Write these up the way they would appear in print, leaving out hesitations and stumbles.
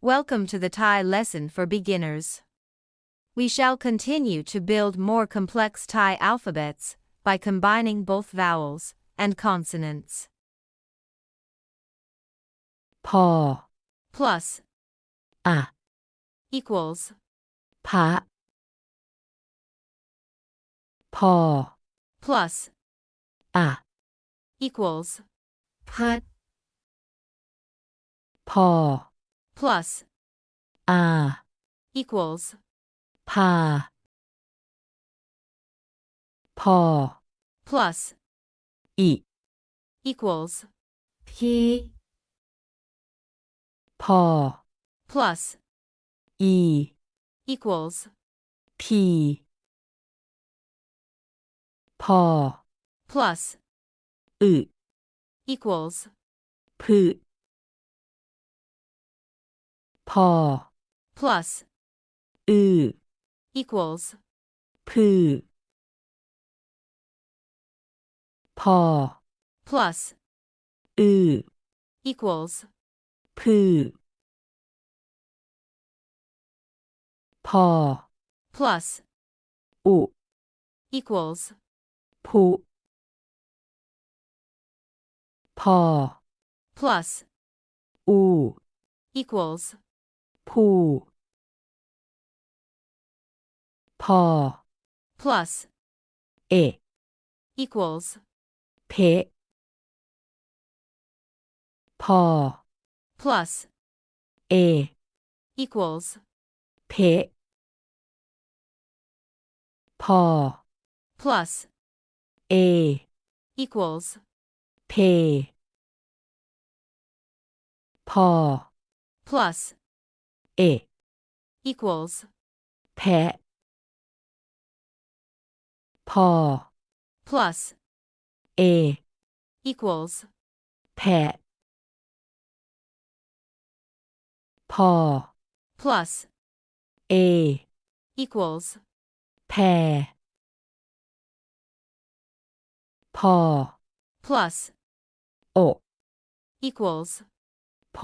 Welcome to the Thai lesson for beginners. We shall continue to build more complex Thai alphabets by combining both vowels and consonants. พอ Plus อะ equals พะพอ plus อะ equals พัดพอ plus อา equals พาพอ plus อิ equals พีพอ plus อี equals พีพอ plus อึ equals พืพอ plus อือ equals พืพอ plus อือ equals พืพอ plus อุ equals พุพอ plus อู equals ผู้พอ plus เอ equals เพพอ plus เอ equals เพพอ plus เอ equals เพพอ plus เอ equals แพะพอ plus เอ equals แพะพอ plus เอ equals แพพอ plus โอ equals โพ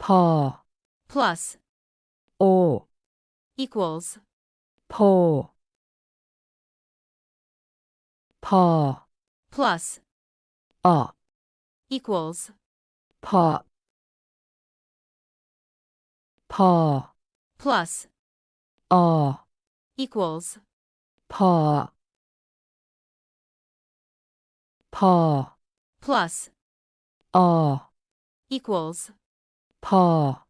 พอ plus โอ equals โพพอ plus อ equals พอพอ plus อ equals พอพอ plus อ equals พอ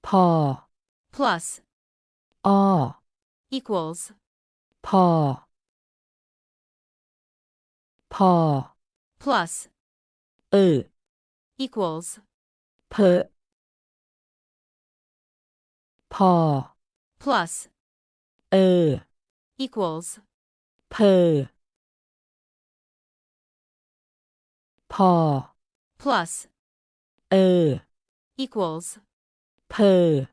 พอ plus อ equals พอพอ plus เออ equals เพอพอ plus เออ equals เพอพอ plus เออ equals เพอ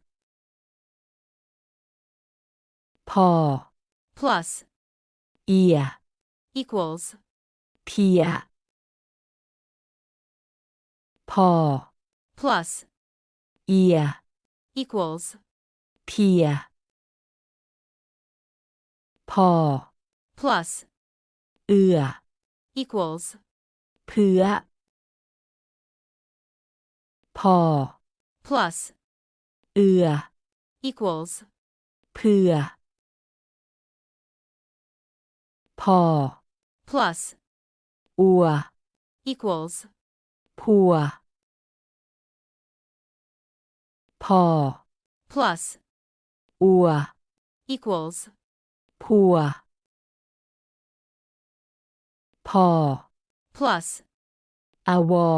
พอ plus เอีย equals เพียพอ plus เอีย equals เพียพอ plus เอือ equals เพื่อพอ plus เอือ equals เพื่อพอ plus อัว equals พัวพอ plus อัว equals พัวพอ plus อวอ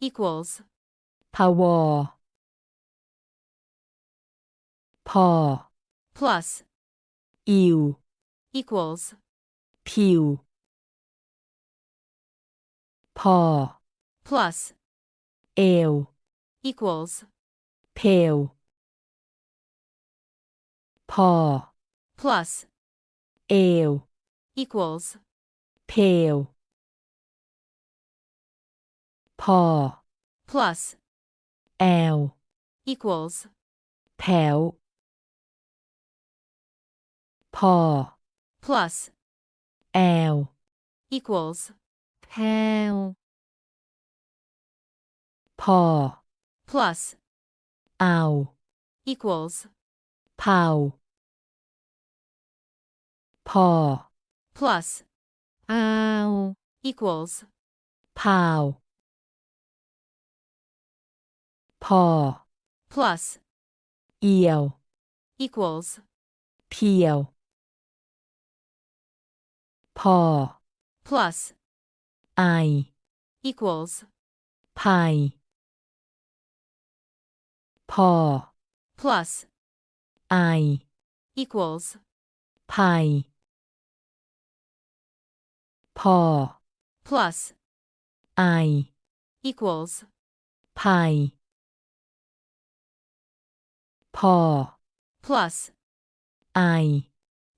equals พาวอพอ plus อิว equals ผิวพอ plus เอว equals เพวพอ plus เอว equals เพว พอ plus แอล equals แถว พอ plus แอล equals pale พอ plus เอา equals เผา พอ plus ow equals เผา พอ plus เอียว equals เพียว พอ plus ไอ equals ไผ่พอ plus ไอ equals ไผ่พอ plus ไอ equals ไผ่พอ plus ไอ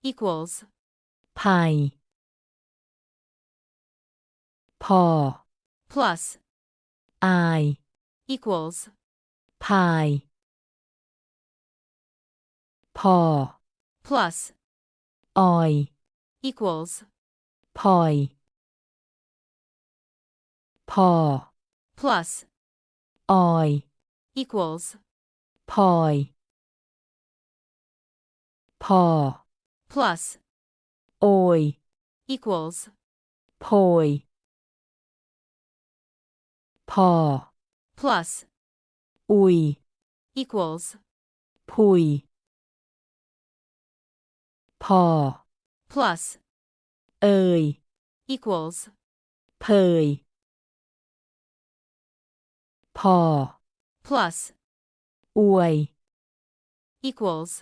equals ไผ่พอ plus ไอ equals ไผ่พอ plus ออย equals พอย พอ plus ออย equals พอย พอ plus โอย equals โพย พอ plus อุย equals พุย พอ plus เอย equals เพย พอ plus อวย equals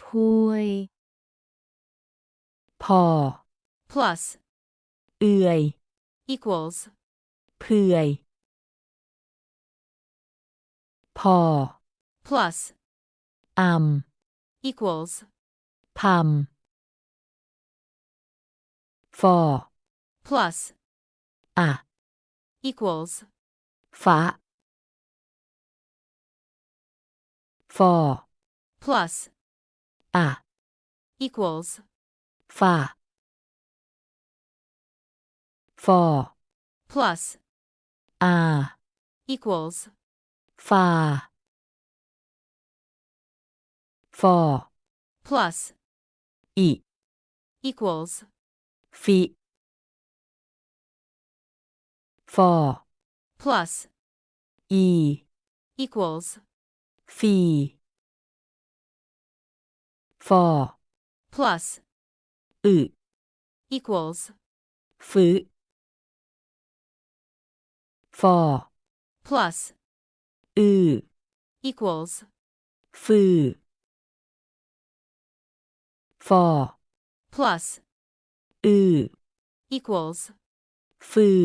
พุย พอ plus เอื่อย equals เพื่อย พอ plus อำ equals พำ ฟอ plus อะ equals ฝะ ฟอ plus อะ equals ฝะ ฟอ plus อา equals ฟา ฟอ plus อิ equals ฟิ ฟอ plus อี equals ฟี ฟอ plus อึ equals ฟึ ฟอ plus อือ equals ฟือ ฟอ plus อือ equals ฟือ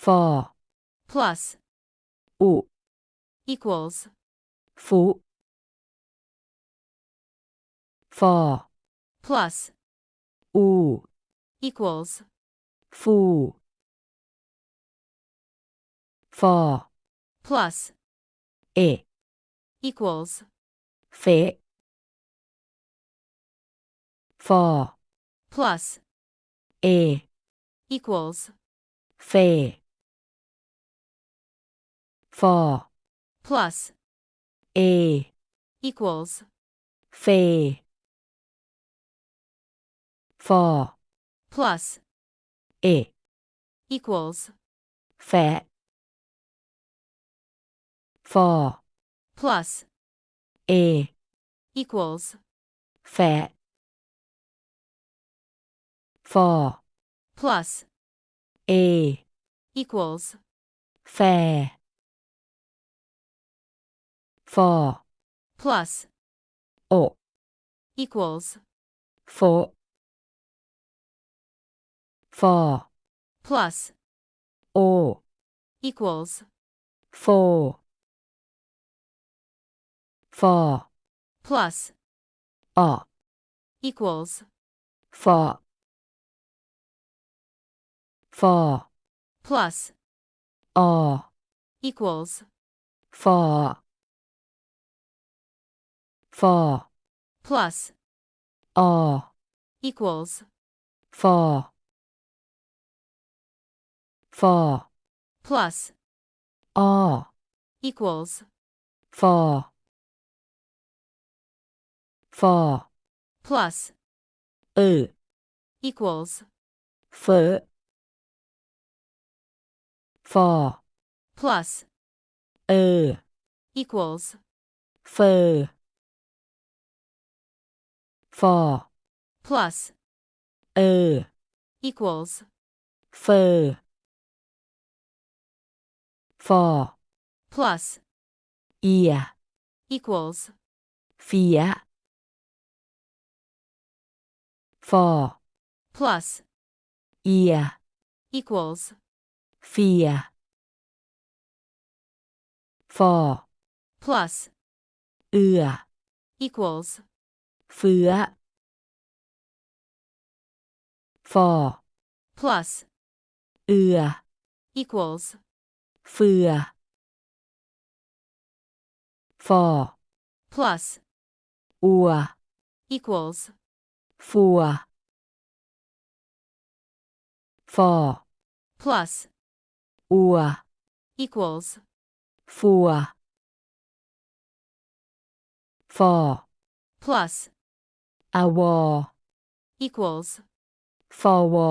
ฟอ plus อุ equals ฟุ ฟอ plus อู equals ฟู ฟอ plus เอ equals เฟ ฟอ plus เอ equals เฟ ฟอ plus เอ equals เฟ ฟอ plus เอ equals แฟ ฟอ plus เอ equals แฟ ฟอ plus เอ equals แฟ ฟอ plus โอ equals โฟ ฟอ plus โอ equals โฟ ฟอ plus ออ equals ฟอ ฟอ plus อ equals ฟอ ฟอ plus อ equals ฟอ ฟอ plus อ equals ฟอ ฟอ plus เออ equals เฟอ ฟอ plus เออ equals เฟอ ฟอ plus เออ equals เฟอ ฟอ plus เอีย equals เฟีย ฟอ plus เอีย equals เฟีย ฟอ plus เอือ equals เฟือ ฟอ plus เอือ equals เฟือ ฟอ plus อัว equals ฟัว ฟอ plus อัว equals ฟัว ฟอ plus อาวอ equals ฟอวอ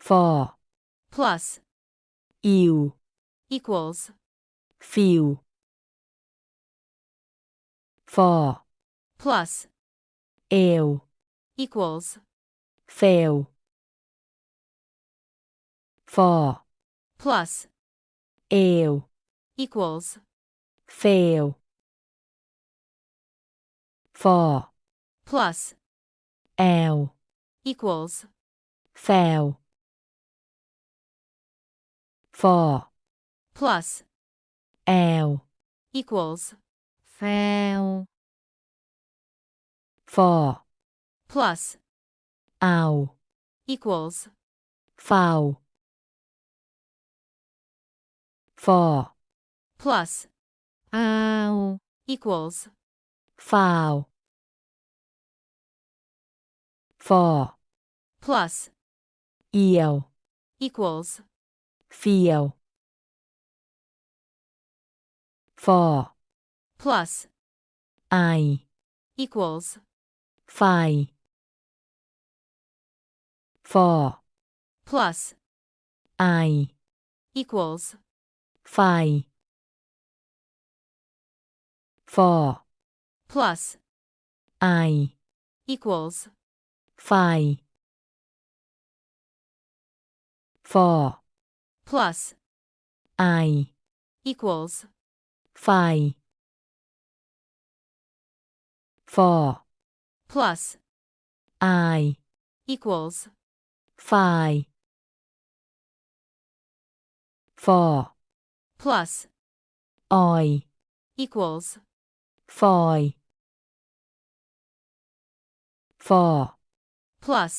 ฟอ plus อิว equals ฟิว ฟอ plus เอว equals เฟล ฟอ plus เอว equals เฟล ฟอ plus แอล equals แฟล ฟอ plus แอล equals fail ฟอ plus เอา equals ฟาว ฟอ plus ow equals ฟาว ฟอ plus เอียว equals เฟียว ฟอ plus ไอ equals ไฟ ฟอ plus ไอ equals ไฟ ฟอ plus ไอ equals ไฟ ฟอ plus ไอ equals ไฟ ฟอ plus ไอ equals ไฟ ฟอ plus ออย equals ฟอย ฟอ plus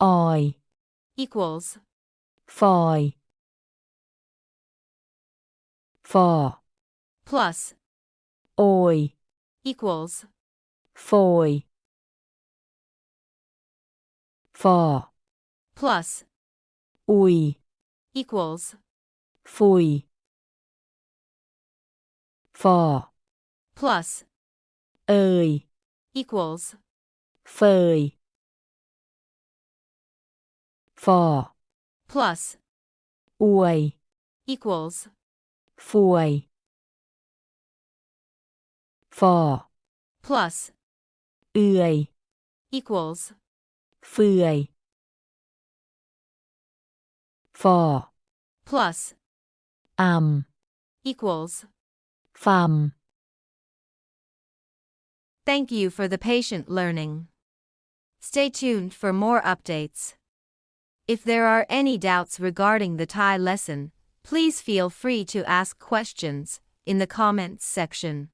ออย equals ฟอย ฟอ plus โอย equals โฟย ฟอ plus อุย equals ฟุย ฟอ plus เอย equals เฟย ฟอ plus อวย equals ฟวย ฟอ plus เอื่อย equals เฟือย ฟอ plus อำ equals ฟำ Thank you for the patient learning. Stay tuned for more updates. If there are any doubts regarding the Thai lesson, please feel free to ask questions in the comments section.